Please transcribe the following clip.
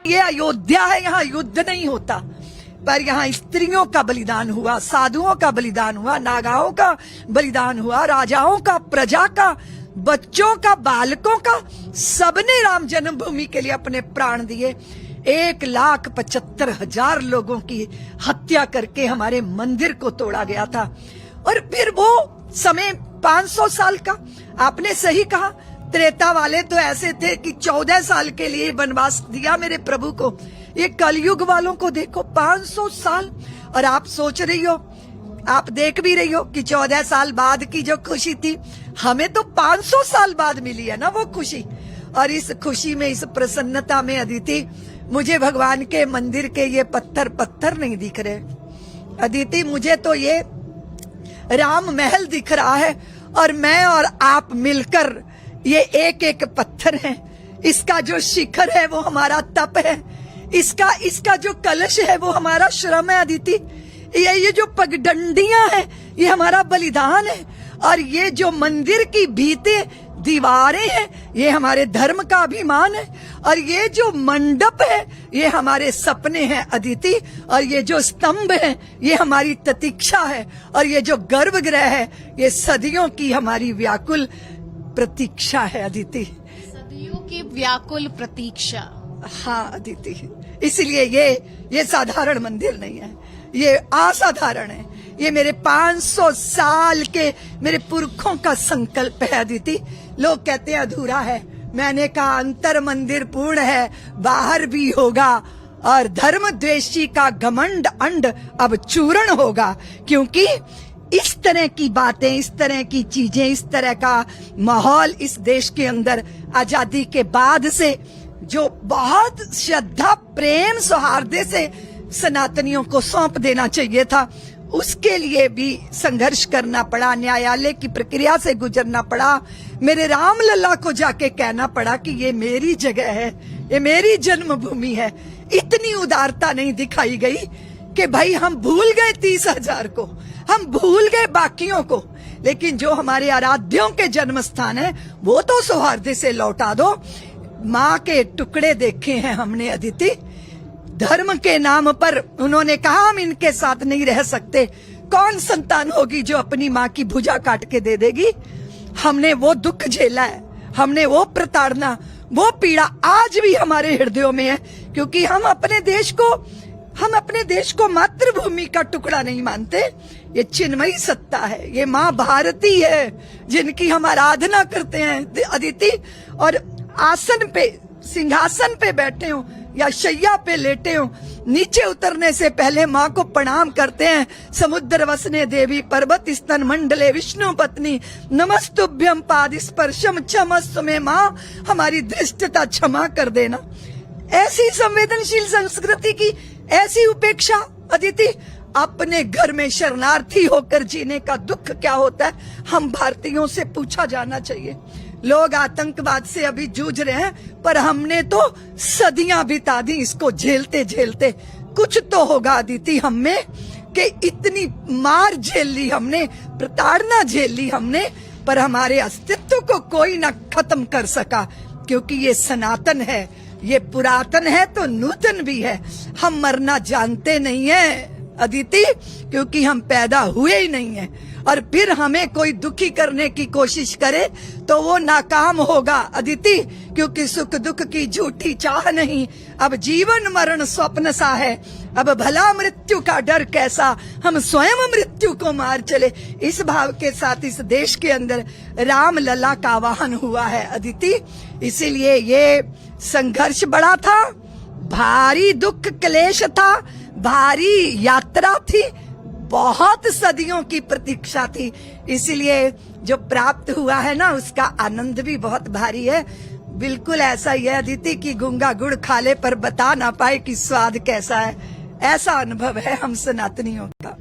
ये अयोध्या है, यहाँ युद्ध नहीं होता, पर यहाँ स्त्रियों का बलिदान हुआ, साधुओं का बलिदान हुआ, नागाओं का बलिदान हुआ, राजाओं का, प्रजा का, बच्चों का, बालकों का, सबने राम जन्मभूमि के लिए अपने प्राण दिए। 1,75,000 लोगों की हत्या करके हमारे मंदिर को तोड़ा गया था। और फिर वो समय 500 साल का, आपने सही कहा, त्रेता वाले तो ऐसे थे कि 14 साल के लिए वनवास दिया मेरे प्रभु को। ये कलयुग वालों को देखो 500 साल। और आप सोच रही हो, आप देख भी रही हो कि 14 साल बाद की जो खुशी थी, हमें तो 500 साल बाद मिली है ना वो खुशी। और इस खुशी में, इस प्रसन्नता में अदिति, मुझे भगवान के मंदिर के ये पत्थर नहीं दिख रहे अदिति, मुझे तो ये राम महल दिख रहा है। और मैं और आप मिलकर ये एक एक पत्थर है। इसका जो शिखर है वो हमारा तप है, इसका जो कलश है वो हमारा श्रम है अदिति। ये जो पगडंडियां हैं ये हमारा बलिदान है। और ये जो मंदिर की भीते दीवारें हैं ये हमारे धर्म का अभिमान है। और ये जो मंडप है ये हमारे सपने हैं अदिति। और ये जो स्तंभ है ये हमारी प्रतीक्षा है। और ये जो गर्भगृह है ये सदियों की हमारी व्याकुल प्रतीक्षा है अदिति, सदियों की व्याकुल प्रतीक्षा। हाँ अदिति, इसलिए ये साधारण मंदिर नहीं है, ये असाधारण है। ये मेरे 500 साल के मेरे पुरखों का संकल्प है अदिति। लोग कहते हैं अधूरा है, मैंने कहा अंतर मंदिर पूर्ण है, बाहर भी होगा। और धर्म द्वेषी का घमंड अंड अब चूर्ण होगा, क्योंकि इस तरह की बातें, इस तरह की चीजें, इस तरह का माहौल इस देश के अंदर आजादी के बाद से जो बहुत श्रद्धा, प्रेम, सौहार्द से सनातनियों को सौंप देना चाहिए था, उसके लिए भी संघर्ष करना पड़ा, न्यायालय की प्रक्रिया से गुजरना पड़ा। मेरे राम लल्ला को जाके कहना पड़ा कि ये मेरी जगह है, ये मेरी जन्मभूमि है। इतनी उदारता नहीं दिखाई गई कि भाई हम भूल गए 30,000 को, हम भूल गए बाकियों को, लेकिन जो हमारे आराध्यों के जन्म स्थान है वो तो सौहार्द से लौटा दो। माँ के टुकड़े देखे हैं हमने अदिति, धर्म के नाम पर उन्होंने कहा हम इनके साथ नहीं रह सकते। कौन संतान होगी जो अपनी माँ की भुजा काट के दे देगी? हमने वो दुख झेला है, हमने वो प्रताड़ना, वो पीड़ा आज भी हमारे हृदयों में है, क्योंकि हम अपने देश को मातृभूमि का टुकड़ा नहीं मानते। ये चिन्मयी सत्ता है, ये माँ भारती है जिनकी हम आराधना करते हैं अदिति। और आसन पे, सिंहासन पे बैठे हो या शैया पे लेटे हो, नीचे उतरने से पहले माँ को प्रणाम करते हैं। समुद्र वसने देवी पर्वत स्तन मंडले विष्णु पत्नी नमस्तुभ्यम पाद स्पर्शम क्षमस्व में माँ हमारी धृष्टता क्षमा कर देना। ऐसी संवेदनशील संस्कृति की ऐसी उपेक्षा अदिति, अपने घर में शरणार्थी होकर जीने का दुख क्या होता है हम भारतीयों से पूछा जाना चाहिए। लोग आतंकवाद से अभी जूझ रहे हैं, पर हमने तो सदियां बिता दी इसको झेलते झेलते। कुछ तो होगा अदिति हम में कि इतनी मार झेल ली हमने, प्रताड़ना झेल ली हमने, पर हमारे अस्तित्व को कोई ना खत्म कर सका, क्योंकि ये सनातन है, ये पुरातन है तो नूतन भी है। हम मरना जानते नहीं है अदिति, क्योंकि हम पैदा हुए ही नहीं हैं। और फिर हमें कोई दुखी करने की कोशिश करे तो वो नाकाम होगा अदिति, क्योंकि सुख दुख की झूठी चाह नहीं, अब जीवन मरण स्वप्न सा है। अब भला मृत्यु का डर कैसा, हम स्वयं मृत्यु को मार चले। इस भाव के साथ इस देश के अंदर राम लला का आवाहन हुआ है अदिति। इसीलिए ये संघर्ष बड़ा था, भारी दुख क्लेश था, भारी यात्रा थी, बहुत सदियों की प्रतीक्षा थी। इसलिए जो प्राप्त हुआ है ना उसका आनंद भी बहुत भारी है। बिल्कुल ऐसा ही है अदिति कि गूंगा गुड़ खा ले पर बता ना पाए कि स्वाद कैसा है, ऐसा अनुभव है हम सनातनियों का।